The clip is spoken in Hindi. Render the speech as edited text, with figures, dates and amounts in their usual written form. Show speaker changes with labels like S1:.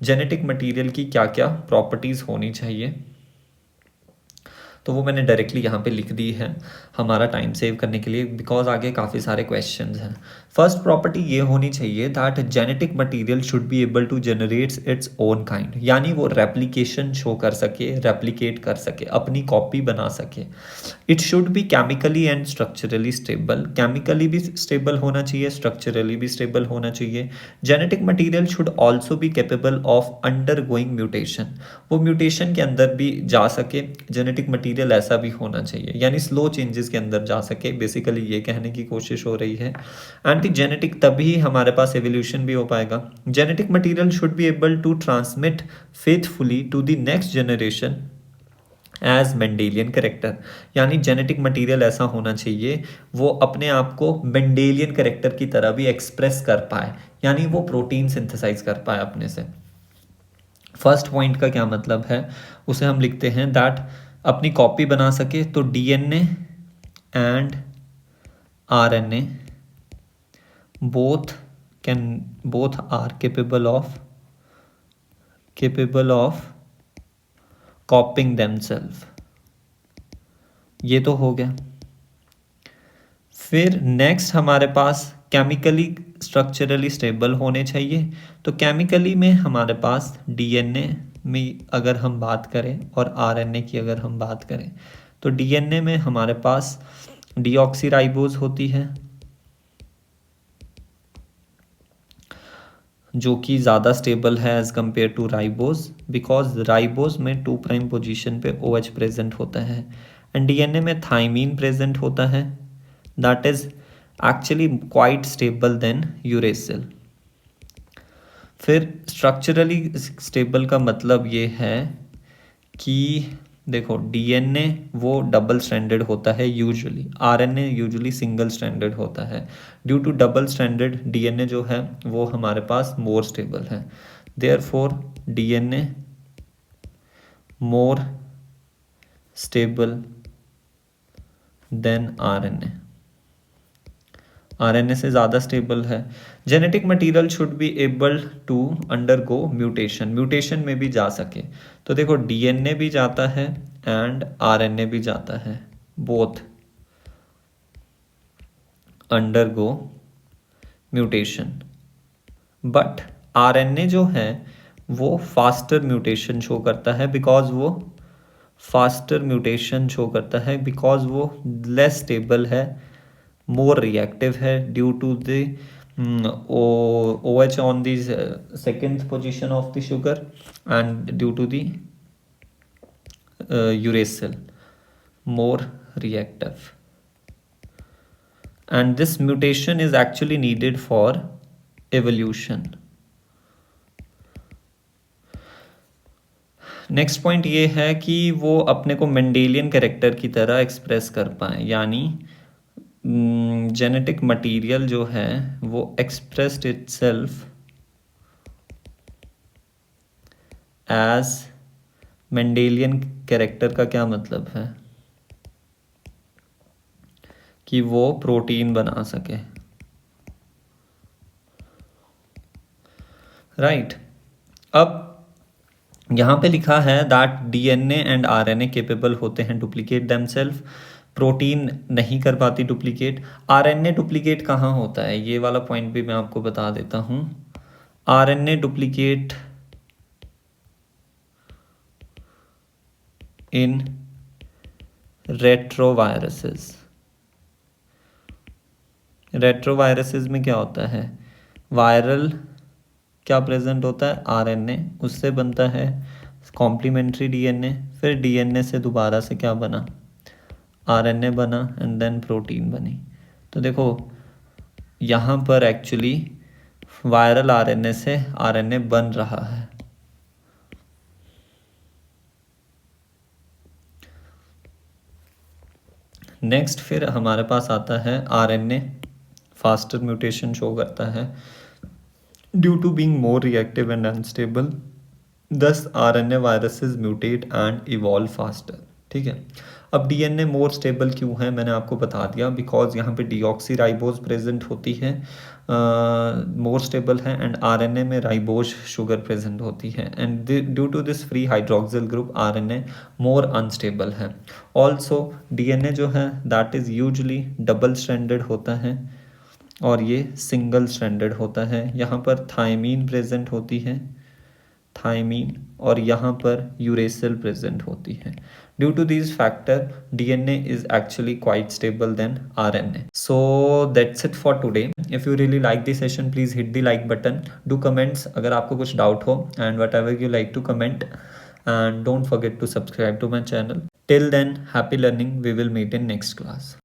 S1: जेनेटिक मटेरियल की क्या क्या प्रॉपर्टीज़ होनी चाहिए, तो वो मैंने डायरेक्टली यहाँ पे लिख दी है हमारा टाइम सेव करने के लिए, बिकॉज आगे काफ़ी सारे क्वेश्चंस हैं। फर्स्ट प्रॉपर्टी ये होनी चाहिए that genetic material should be able to generates its own kind, यानी वो रेप्लिकेशन शो कर सके, रेप्लिकेट कर सके, अपनी कॉपी बना सके। It should be chemically and structurally stable, chemically भी स्टेबल होना चाहिए, स्ट्रक्चरली भी स्टेबल होना चाहिए। Genetic material should also be capable of under going mutation, वो म्यूटेशन के अंदर भी जा सके। जेनेटिक मटेरियल ऐसा भी होना चाहिए यानी स्लो चेंजेस के अंदर जा सके, बेसिकली ये कहने की कोशिश हो रही है। एंटी जेनेटिक तभी हमारे पास एवोल्यूशन भी हो पाएगा। Genetic material should be able to transmit faithfully to the next generation as Mendelian character, यानी जेनेटिक मटेरियल ऐसा होना चाहिए वो अपने आप को मेंडेलियन करेक्टर की तरह भी एक्सप्रेस कर पाए, यानी वो प्रोटीन सिंथेसाइज कर पाए अपने से। फर्स्ट पॉइंट का क्या मतलब है, उसे हम लिखते हैं दैट अपनी कॉपी बना सके, तो DNA and RNA both are capable of copying themselves, ये तो हो गया। फिर नेक्स्ट हमारे पास केमिकली स्ट्रक्चरली स्टेबल होने चाहिए, तो केमिकली में हमारे पास डीएनए में अगर हम बात करें और आरएनए की अगर हम बात करें, तो डीएनए में हमारे पास डीऑक्सीराइबोज होती है जो कि ज़्यादा स्टेबल है as compared to ribose, because ribose में 2' पोजीशन पे OH प्रेजेंट होता है एंड डीएनए में थाइमीन प्रेजेंट होता है, that is actually quite stable than uracil. फिर स्ट्रक्चरली स्टेबल का मतलब ये है कि देखो डीएनए वो डबल स्ट्रैंडेड होता है usually, RNA usually single stranded होता है। Due to double stranded DNA जो है वो हमारे पास मोर स्टेबल है, therefore DNA more stable than RNA, RNA से ज़्यादा स्टेबल है। Genetic material should be able to undergo mutation, mutation में भी जा सके, तो देखो डीएनए भी जाता है एंड आरएनए भी जाता है, both undergo mutation. But RNA जो है वो फास्टर म्यूटेशन शो करता है, बिकॉज वो फास्टर म्यूटेशन शो करता है बिकॉज वो लेस स्टेबल है, more reactive है due to the OH on the second position of the sugar and due to the uracil, more reactive, and this mutation is actually needed for evolution. Next point ये है कि वो अपने को मेंडेलियन कैरेक्टर की तरह एक्सप्रेस कर पाए, यानी जेनेटिक मटेरियल जो है वो expressed itself as Mendelian character का क्या मतलब है कि वो प्रोटीन बना सके, राइट। अब यहाँ पे लिखा है that DNA and RNA capable होते हैं डुप्लीकेट देमसेल्फ, प्रोटीन नहीं कर पाती डुप्लीकेट। आरएनए डुप्लीकेट कहाँ होता है, ये वाला पॉइंट भी मैं आपको बता देता हूँ। आरएनए डुप्लीकेट इन रेट्रोवायरसेस, रेट्रोवायरसेस में क्या होता है, वायरल क्या प्रेजेंट होता है, आरएनए, उससे बनता है कॉम्प्लीमेंट्री डीएनए, फिर डीएनए से दोबारा से क्या बना, आरएनए बना एंड देन प्रोटीन बनी। तो देखो यहाँ पर एक्चुअली वायरल आरएनए से आरएनए बन रहा है। नेक्स्ट फिर हमारे पास आता है आरएनए फास्टर म्यूटेशन शो करता है due to being more reactive and unstable, this RNA viruses mutate and evolve faster, ठीक है। अब डीएनए मोर स्टेबल क्यों है मैंने आपको बता दिया, बिकॉज यहाँ पे डीऑक्सीराइबोज प्रेजेंट होती है मोर स्टेबल है एंड आरएनए में राइबोज शुगर प्रेजेंट होती है and due to this free hydroxyl group RNA more unstable है। ऑल्सो डीएनए जो है that is usually double stranded होता है और ये सिंगल स्ट्रैंडेड होता है। यहाँ पर थायमीन प्रेजेंट होती है, थायमीन, और यहाँ पर यूरेसिल प्रेजेंट होती है। Due to this factor DNA is actually quite stable than RNA. So that's it for today. If you really like this session please hit the like button, do comments अगर आपको कुछ डाउट हो and whatever you like to comment, and don't forget to subscribe to my channel. Till then, happy learning. We will meet in next class.